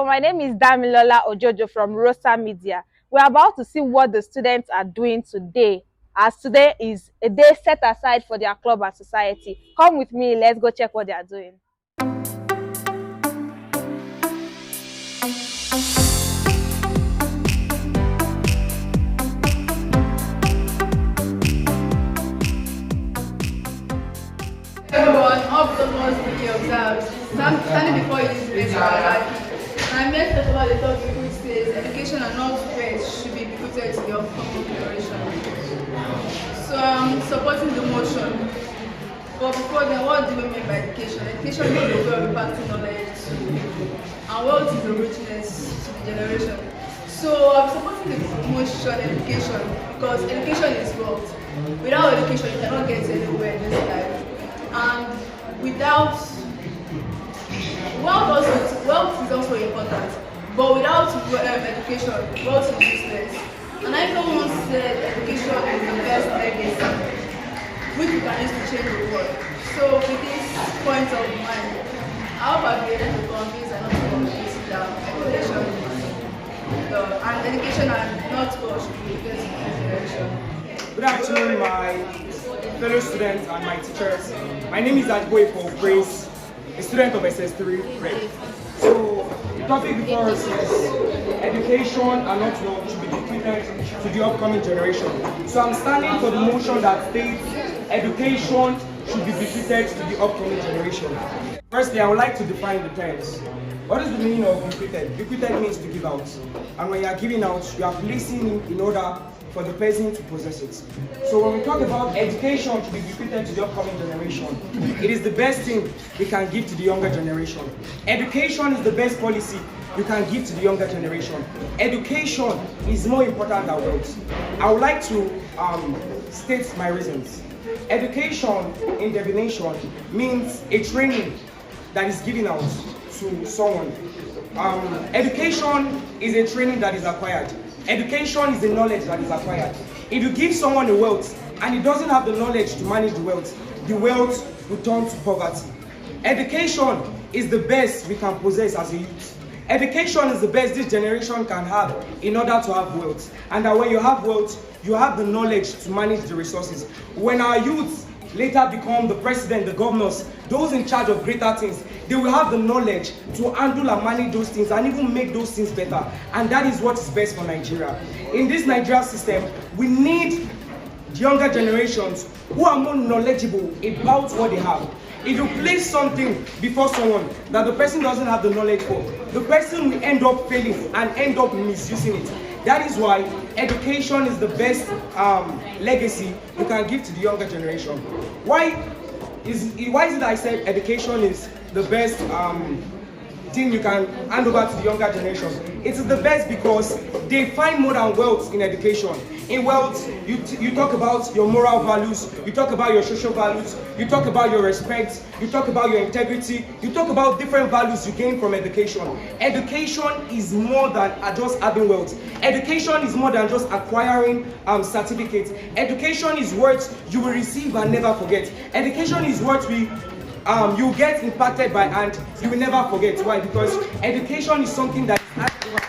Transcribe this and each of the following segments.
my name is Damilola Ojojo from Rosa Media. We're about to see what the students are doing today, as today is a day set aside for their club and society. Come with me, let's go check what they are doing. Everyone, all protocols to be observed. Standing before you is very hard. I met the about the topic which says education and not faith should be bequeathed to the upcoming generation. So I'm supporting the motion. But before then, what do we mean by education? Education is the way of imparting knowledge, and wealth is the richness to the generation. So I'm supporting the motion education because education is wealth. Without education, you cannot get anywhere in this life. And without wealth is also important, but without education, wealth is useless. And I even once said education is the best legacy which we can use to change the world. So with this point of mind, I hope I'll be able to convince and not to convince that education and not wealth should be the best generation. Good afternoon, my fellow students and my teachers. My name is BEQUEATHED, Grace, a student of SS3 Prep. So the topic before us is education and not wealth should be bequeathed to the upcoming generation. So I'm standing for the motion that states education should be bequeathed to the upcoming generation. Firstly, I would like to define the terms. What is the meaning of bequeathed? Bequeathed means to give out. And when you are giving out, you are placing in order for the person to possess it. So when we talk about education to be bequeathed to the upcoming generation, it is the best thing we can give to the younger generation. Education is the best policy you can give to the younger generation. Education is more important than wealth. I would like to state my reasons. Education in definition means a training that is given out to someone. Education is a training that is acquired. Education is the knowledge that is acquired. If you give someone a wealth and he doesn't have the knowledge to manage the wealth will turn to poverty. Education is the best we can possess as a youth. Education is the best this generation can have in order to have wealth. And that when you have wealth, you have the knowledge to manage the resources. When our youth later become the president, the governors, those in charge of greater things, they will have the knowledge to handle and manage those things and even make those things better. And that is what is best for Nigeria. In this Nigeria system, we need younger generations who are more knowledgeable about what they have. If you place something before someone that the person doesn't have the knowledge for, the person will end up failing and end up misusing it. That is why education is the best legacy you can give to the younger generation. Why is it that I said education is the best thing you can hand over to the younger generation? It is the best because they find more than wealth in education. In wealth, you talk about your moral values, you talk about your social values, you talk about your respect, you talk about your integrity, you talk about different values you gain from education. Education is more than just having wealth. Education is more than just acquiring certificates. Education is words you will receive and never forget. Education is what you get impacted by and you will never forget. Why? Because education is something that is handed over to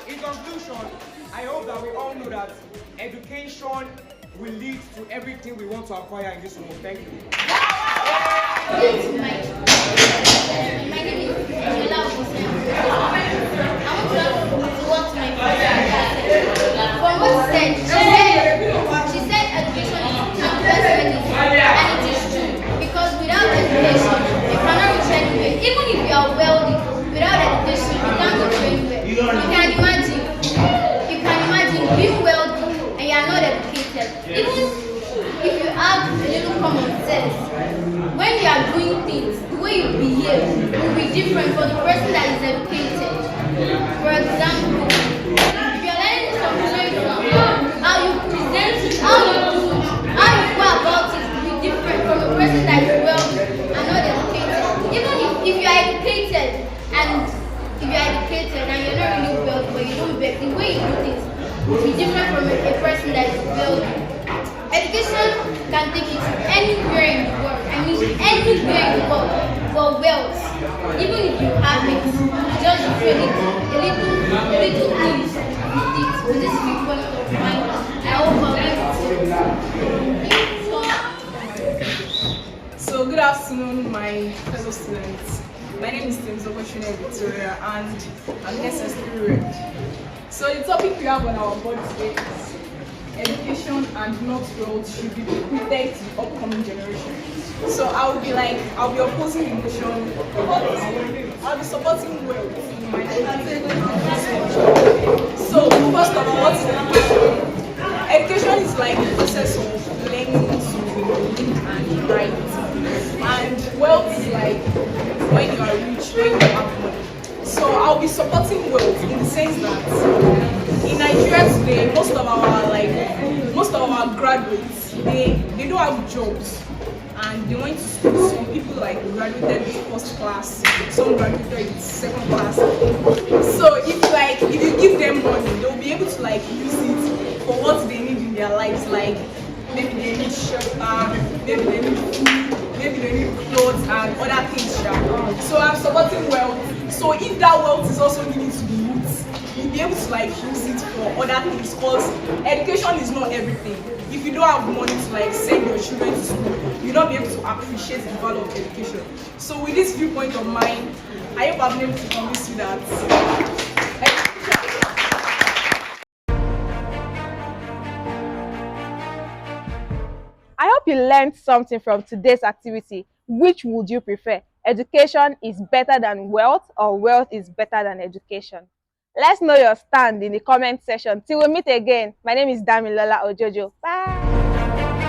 you. In conclusion, I hope that we all know that education will lead to everything we want to acquire in this world. Thank you. My name is Damilola Ojojo. I want to what my friend from what she said education is the best medicine, and it is true because without education you cannot reach anywhere. Even if you are wealthy, without education you can't go anywhere. You can imagine being wealthy and you are not educated. Even if you have a little common sense, when you are doing things, the way you behave will be different for the person that is educated. For example, if you are learning something, how you present, how you do, how you go about it will be different from a person that is wealthy and not educated. Even if you are educated and you're not really wealthy, but you don't beg, the way you do things will be different from a person that is wealthy. Education can take you to anywhere in the world. I mean, anywhere you go for wealth. Even if you have it, just feel it a little things with this viewpoint of mine. I hope I'll be able to. So good afternoon, my fellow students. My name is Tim Zokoshune Victoria, and I'm SSP Rep. So the topic we have on our board today is education and not wealth should be bequeathed to the upcoming generation. So I'll be opposing the motion, but I'll be supporting wealth in my So first of all, what's education? Education is like the process of learning to read and write. And wealth is like when you are rich, when you have money. So I'll be supporting wealth in the sense that in Nigeria today, most of our graduates, they don't have jobs and they went to school. Some people like graduated with first class, some graduated with second class. So if you give them money, they'll be able to use it for what they need in their lives, like maybe they need shelter, maybe they need food, maybe they need clothes and other things. So I'm supporting wealth. So if that wealth is also given to the youth, you'll be able to use it for other things, because education is not everything. If you don't have money to send your children to school, you'll not be able to appreciate the value of education. So with this viewpoint of mine, I hope I've been able to convince you that I hope you learned something from today's activity. Which would you prefer? Education is better than wealth, or wealth is better than education? Let's know your stand in the comment section. Till we meet again, my name is Damilola Ojojo. Bye.